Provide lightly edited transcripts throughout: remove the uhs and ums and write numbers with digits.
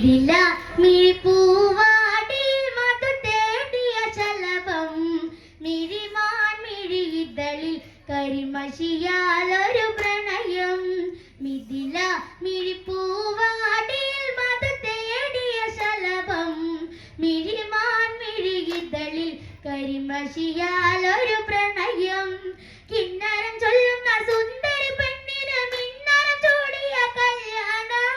മിഥില മിഴിപ്പൂവാടിൽ മധു തേടിയ ശലഭം മിഴിമാൻ മിഴിയിതളിൽ കരിമഷിയാലൊരു പ്രണയം മിഥില മിഴിപ്പൂവാടിൽ മധു തേടിയ ശലഭം മിഴിമാൻ മിഴിയിതളിൽ കരിമഷിയാലൊരു പ്രണയം കിന്നരം ചൊല്ലുന്ന സുന്ദരി പെണ്ണിന് മിന്നരം ചൂടിയ കല്യാണം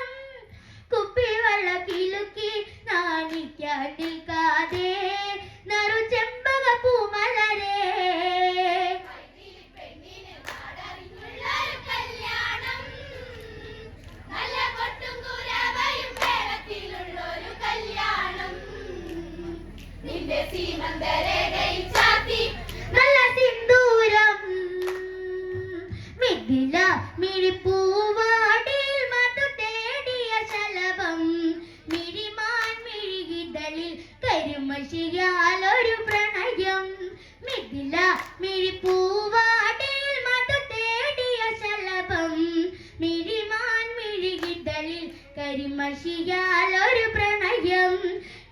കുപ്പിവെള്ള കിലുക്കി നാണിക്കാൻ നിൽക്കാതെ നറു ചെമ്പക പൂമലരേ നല്ല സിന്ദൂരം മിഥില മിഴിപ്പൂവാടിൽ മധു തേടിയ ശലഭം മിഴിമാൻ മിഴിയിതളിൽ കരിമഷിയാലൊരു പ്രണയം മിഥില മിഴിപ്പൂവാടിൽ മധു തേടിയ ശലഭം മിഴിമാൻ മിഴിയിതളിൽ കരിമഷിയാലൊരു പ്രണയം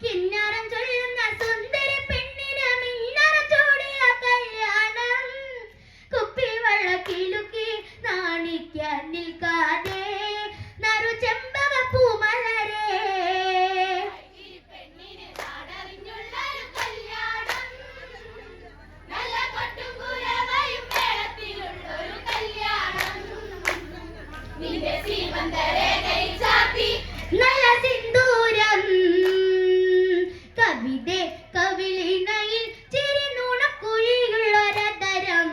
കിന്നരം ചൊല്ലുന്ന സുന്ദരി പെണ്ണിന് മിന്നരം ചൂടിയ കല്യാണം കുപ്പിവെള്ള കിലുക്കി നാണിക്കാൻ നിൽക്കാതെ നറു ചെമ്പക പൂമലരേ നല്ല സിന്ദൂരം കവിതേ കവിളിണയിൽ ചിരി നുണക്കുഴിയുള്ളൊരതരം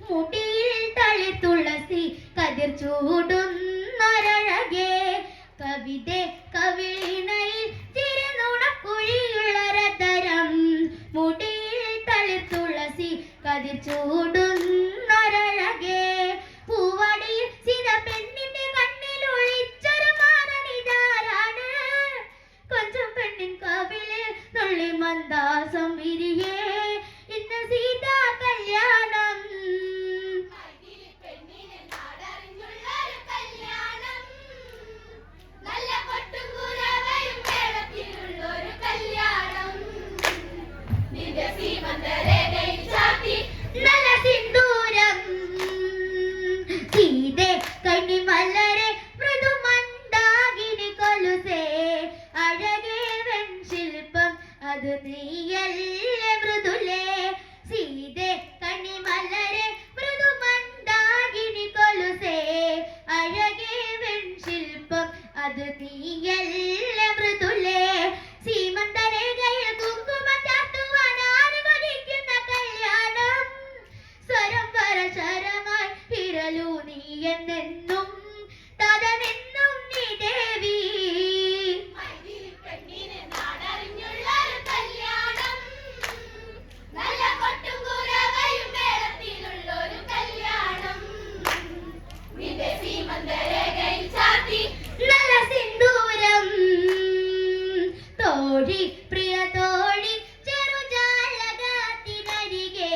മുടിയിൽ തളി തുളസി കതിർ ചൂടുന്നൊരഴകേ കവിതേ കവിളിണയിൽ ചിരി നുണക്കുഴിയുള്ളൊരതരം മുടിയിൽ തളി തുളസി കതിർ ചൂടുന്നൊരഴകേ പൂവടിയിൽ സിത പെണ്ണിന്റെ കണ്ണിൽ ഒളിച്ചൊരു മാനനിതാരാണ് കൊഞ്ചം പെണ്ണിൻ കവിളിൽ നുള്ളി മന്ദാസം വിരിയേ ഇന്ന് സീതാ കല്യാണം നല്ല സിന്ദൂരം സീതേ കണിമലരെ മൃദുമന്ദാകിനി കൊലുസേ അഴകേ വെൺശില്പം അത് നീയല്ലേ മൃദുലേ സീതേ കണിമലരെ മൃദുമന്ദാകിനി കൊലുസേ അഴകേ വെൺശില്പം അത് നീയല്ലേ മൃദുലേ സീമന്തരേഖയിൽ കുങ്കുമം ചാർത്തുവാൻ ആരുകൊതിക്കുന്ന കല്യാണം സ്വരം പരശരമായി വിരലൂ നീ എന്നെന്നും തതനെന്നും നീ ദേവി നല്ല സിന്ദൂരം തോഴി പ്രിയ തോഴി ചെറുജാലകത്തിനരികെ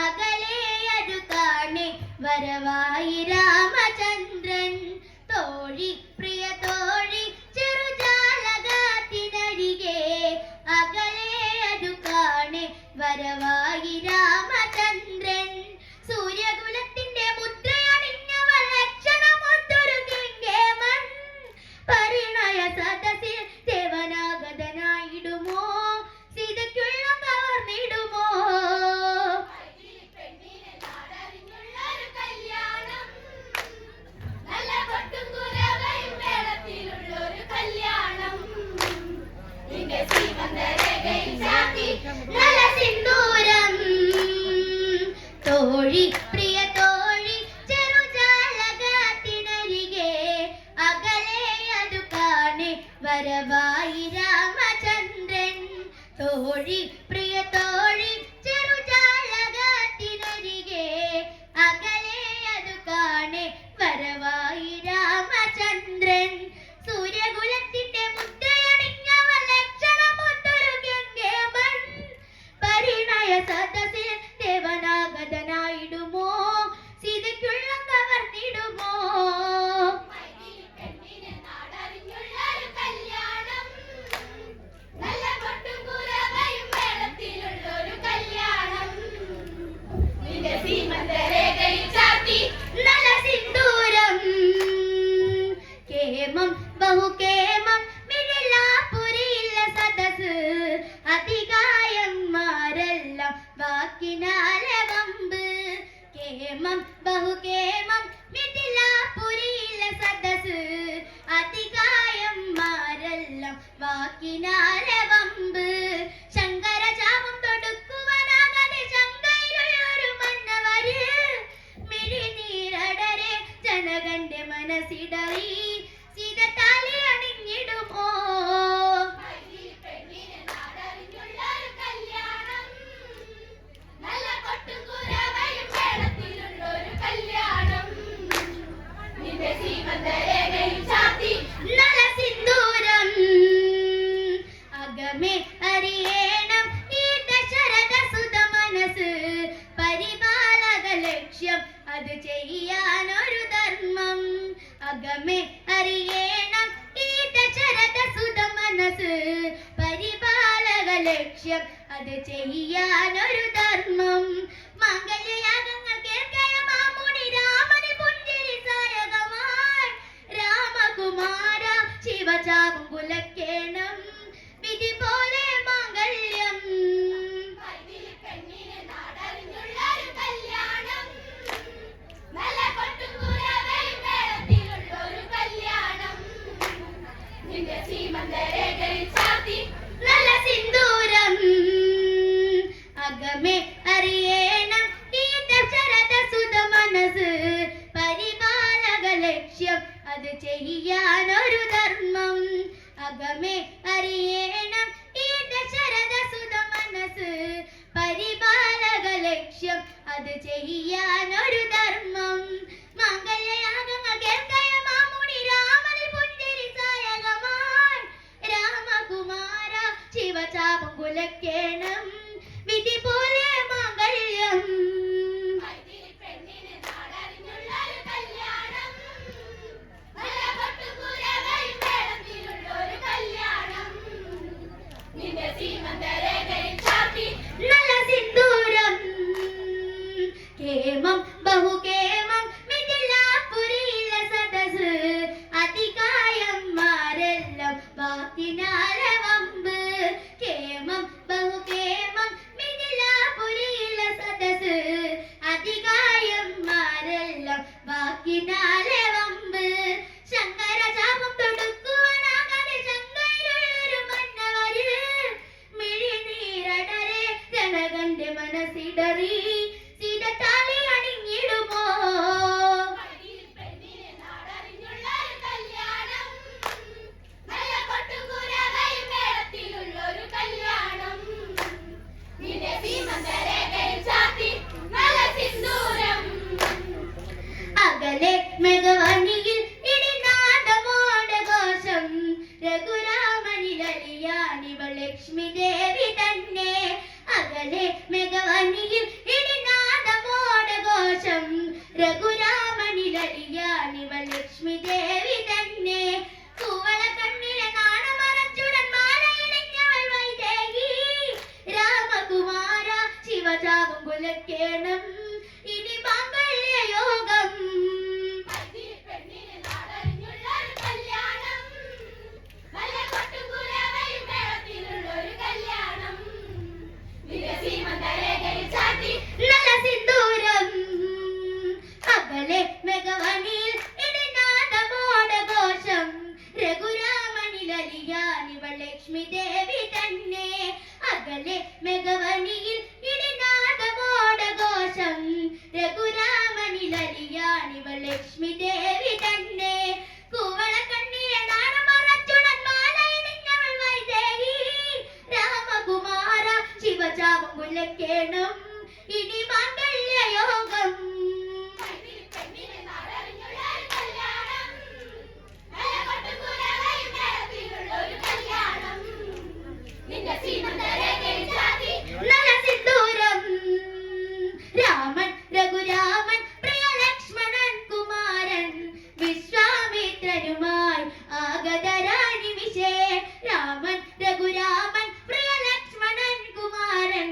അകലെ അതു കാണെ വരവായി രാമചന്ദ്രൻ തോഴി പ്രിയ തോഴി ചെറുജാലകത്തിനരികെ അകലെ അതു കാണെ വരവായി രാമചന്ദ്രൻ സൂര്യകുലത്തിന്റെ മുദ്രയണിഞ്ഞവൾ ലക്ഷണമൊത്തൊരു കിങ്കേമൻ പരിണയ സദസ്സിൽ ദേവനാഗതനായിടുമോ സീതയ്ക്കുള്ള കവർന്നിടുമോ നല്ല സിന്ദൂരം തോഴി പ്രിയ തോഴി ചെറുജാലകത്തിനരികെ അകലെ അതു കാണെ വരവായി രാമചന്ദ്രൻ തോഴി പ്രിയ തോഴി ചെറുജാലകത്തിനരികെ അകലെ അതു കാണെ വരവായി രാമചന്ദ്രൻ സൂര്യകുലത്തിന്റെ മുദ്രയണിഞ്ഞവൾ ലക്ഷണമൊത്തൊരു ഗംഗേമൻ പരിണയ സദസ്സിൽ ദേവനാഗതനായിടുമോ പിന്നാലെ വമ്പ് കേമം ബഹുകേമം മിഥിലാപുരിയിലെ സദസ് അതികായന്മാരെല്ലാം വാക്കിനാലെ വമ്പ് ശങ്കരചാപം തൊടുക്കുവാനാകാതെ ശങ്കയിലൊരു മന്നവര് മിഴിനീരടരെ ജനകന്റെ മനസ്സിടറി സീതത്താലി അണിഞ്ഞിടുമോ നലസിന്ദൂരം അകമേ അറിയേണം ഈ ദശരഥ സുത മനസ്സ് പരിപാലക ലക്ഷ്യം അത് ചെയ്യാനൊരു ധർമ്മം അകമേ അറിയേണം ഈ ദശരഥ സുത മനസ്സ് പരിപാലക ലക്ഷ്യം അത് ചെയ്യാനൊരു ധർമ്മം മംഗല്യയാഗങ്ങൾ കേൾക്കയ മാമുനി രാമന് പുഞ്ചിരി സായകമായി രാമകുമാര ശിവചാപം കുലക്കേണം വിധി പോലെ മാംഗല്യം നല്ല സിന്ദൂരം അകമേ അറിയേണം ഈ ദശരഥ സുത മനസ്സ് പരിപാലക ലക്ഷ്യം അത് ചെയ്യാനൊരു ധർമ്മം അകമേ അറിയേണം ഈ ദശരഥ സുത മനസ്സ് പരിപാലക ലക്ഷ്യം അത് ചെയ്യാനൊരു ധർമ്മം മംഗല്യയാഗങ്ങൾ കേൾക്കയ മാമുനി രാമന് പുഞ്ചിരി സായകമായി രാമകുമാര ശിവചാപം കുലക്കേണം വിധി പോലെ മാംഗല്യം നല്ല സിന്ദൂരം കേമം ബഹുകേമം മിഥിലാപുരിയിലെ സദസ് അതികായന്മാരെല്ലാം വാക്കിനാലെ വമ്പ് കേമം ബഹുകേമം മിഥിലാപുരിയിലെ സദസ് അധികായന്മാരെല്ലാം വാക്കിനാലെ വമ്പ് ശങ്കരചാപം തൊടുക്കുവാനാകാതെ ശങ്കയിലൊരു മന്നവര് മിഴിനീരടരെ ജനകന്റെ മനസ്സിടറി സീതത്താലി അണിഞ്ഞിടുമോ അകലെ മെഗവനിയിൽ ഇടിനാദമോടെ ഘോഷം രഘുരാമനിലലിയാനിവൾ ലക്ഷ്മി ദേവി തന്നെ അകലെ മെഗവനിയിൽ ഇടിനാദമോടെ ഘോഷം രഘുരാമനിലലിയാനിവൾ ലക്ഷ്മി ദേവി തന്നെ കൂവള കണ്ണിലെ നാണമറച്ചുടൻ മാലയിടിഞ്ഞവൾ വൈദേഹി രാമകുമാര ശിവചാപം കുലക്കേണം ഇനി മാംഗല്യയോഗം നല്ല സിന്ദൂരം അകലെ മെഗവനിയിൽ ഇടിനാദമോടെ ഘോഷം രഘുരാമനിലലിയാനിവൾ ലക്ഷ്മി ദേവി തന്നെ അകലെ മെഗവനിയിൽ ഇടിനാദമോടെ ഘോഷം രഘുരാമനിലലിയാനിവൾ ലക്ഷ്മി ദേവി തന്നെ കൂവള കണ്ണിലെ നാണമറച്ചുടൻ മാലയിടിഞ്ഞവൾ വൈദേഹി രാമകുമാര ശിവചാപം കുലക്കേണം ഇനി മാംഗല്യയോഗം നല്ല സിന്ദൂരം രാമൻ രഘുരാമൻ പ്രിയ ലക്ഷ്മണൻ കുമാരൻ വിശ്വാമിത്രനുമായി ആഗതരായി നിമിഷേ രാമൻ രഘുരാമൻ പ്രിയ ലക്ഷ്മണൻ കുമാരൻ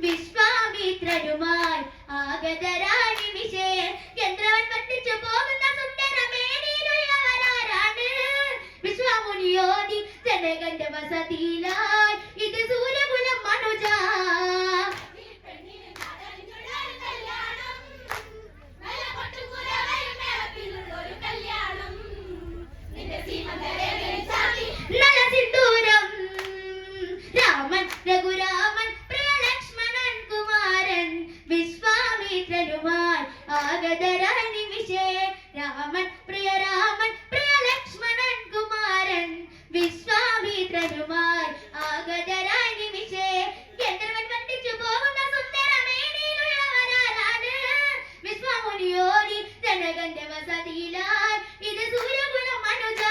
വിശ്വാമിത്രനുമായി ആഗതരായി നിമിഷേ ചന്ദ്രവൻ പറ്റിച്ചു പോകുന്ന സുന്ദരമേനിയിലുള്ളവരാരാണ് വിശ്വാമുനിയോതി ജനകന്റെ വസതിയിലായി ഇത് സൂര്യകുലം മനുജ രാമൻ പ്രിയ ലക്ഷ്മണൻ കുമാരൻ വിശ്വാമിത്രനുമായി ആഗതരായി നിമിഷേ ഗന്ധർവൻ വന്ദിച്ചു പോകുന്ന സുന്ദരമേനിയിലുള്ളവരാരാണ് വിശ്വാമുനിയോടി ജനകന്റെ വസതിയിലായി ഇത് സൂര്യകുലം മനുജ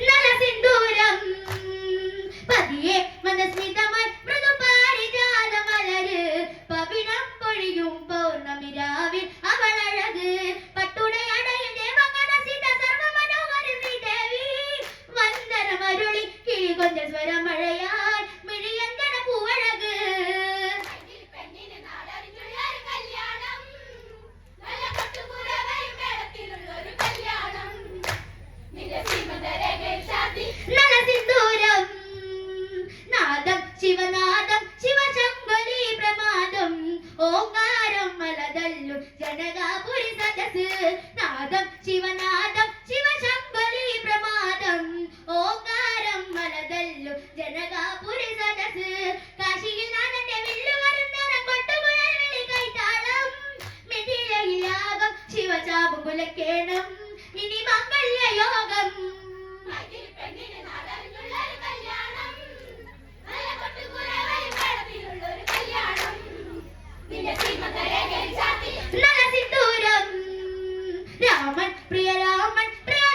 നല്ല സിന്ദൂരം പതിയെ മനസ്മിതമായി മൃദുപാരിജാത മലര് പവിഴം പൊഴിയും പൗർണമി രാവിൽ അവളഴക് പട്ടുടയടയും ദേവഗണ സീത സർവമനോഹര ശ്രീദേവി വന്ദനമരുളി കിളികൊഞ്ച സ്വരമഴയായി മിഴിയങ്കണ പൂവഴക് നല്ല സിന്ദൂരം നാദം ശിവനാദം ശിവശങ്കലി പ്രമാദം ഓങ്കാരം മലതല്ലു ജനകാപുരി സദസ് നാദം ശിവനാദം ശിവശങ്കലി പ്രമാദം ഓങ്കാരം മലതല്ലു ജനകാപുരി സദസ് കാശിയിൽ നാഥന്റെ വില്ലു വരുന്നേരം കൊട്ടുകുഴൽ വിളി കൈതാളം മിഥിലയിലാകം ശിവചാപു കുലക്കേണം ഇനി മംഗല്യയോഗം നല്ല സിന്ദൂരം രാമൻ പ്രിയ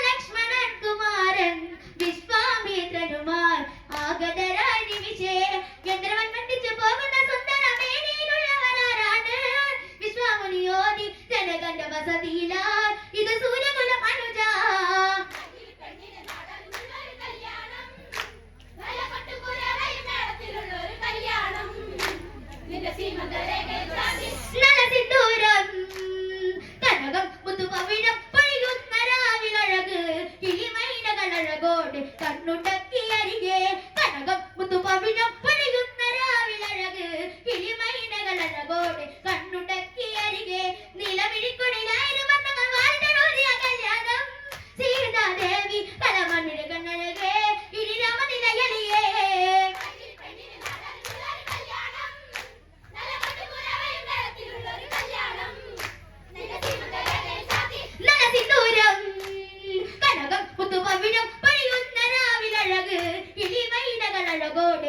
ലക്ഷ്മണൻ കുമാരൻ വിശ്വാമിത്രനുമായി ആഗതരായി നിമിഷേ ഗന്ധർവൻ വന്ദിച്ചു പോകുന്ന സുന്ദരമേനിയിലുള്ളവരാരാണ് വിശ്വാമുനിയോടി ജനകന്റെ വസതിയിലായി ഇത് സൂര്യകുലം അനുജ നല്ല സിന്ദൂരം കനകം മുത്തുപവിഴം പൊഴിയുന്ന രാവിലഴക് കിളിമൈനകളഴകോട് കണ്ണുണ്ടക്കി അരികെ കനകം മുത്തുപവിഴം പൊഴിയുന്ന രാവിലഴക് കിളിമൈനകളഴകോട് കണ്ണുണ്ടക്കി അരികെ നിലവിളിക്കൊടിലായിരം വർണ്ണങ്ങൾ വാരിതടോതിയ കല്യാണം സീതാദേവി കലമണ്ണിന് കണ്ണഴകെ ഇനി രാമനിലയലിയേ നല്ല സിന്ദൂരം കനകം മുത്തുപവിഴം പൊഴിയുന്ന രാവിലഴക് കിളിമൈനകളഴകോട്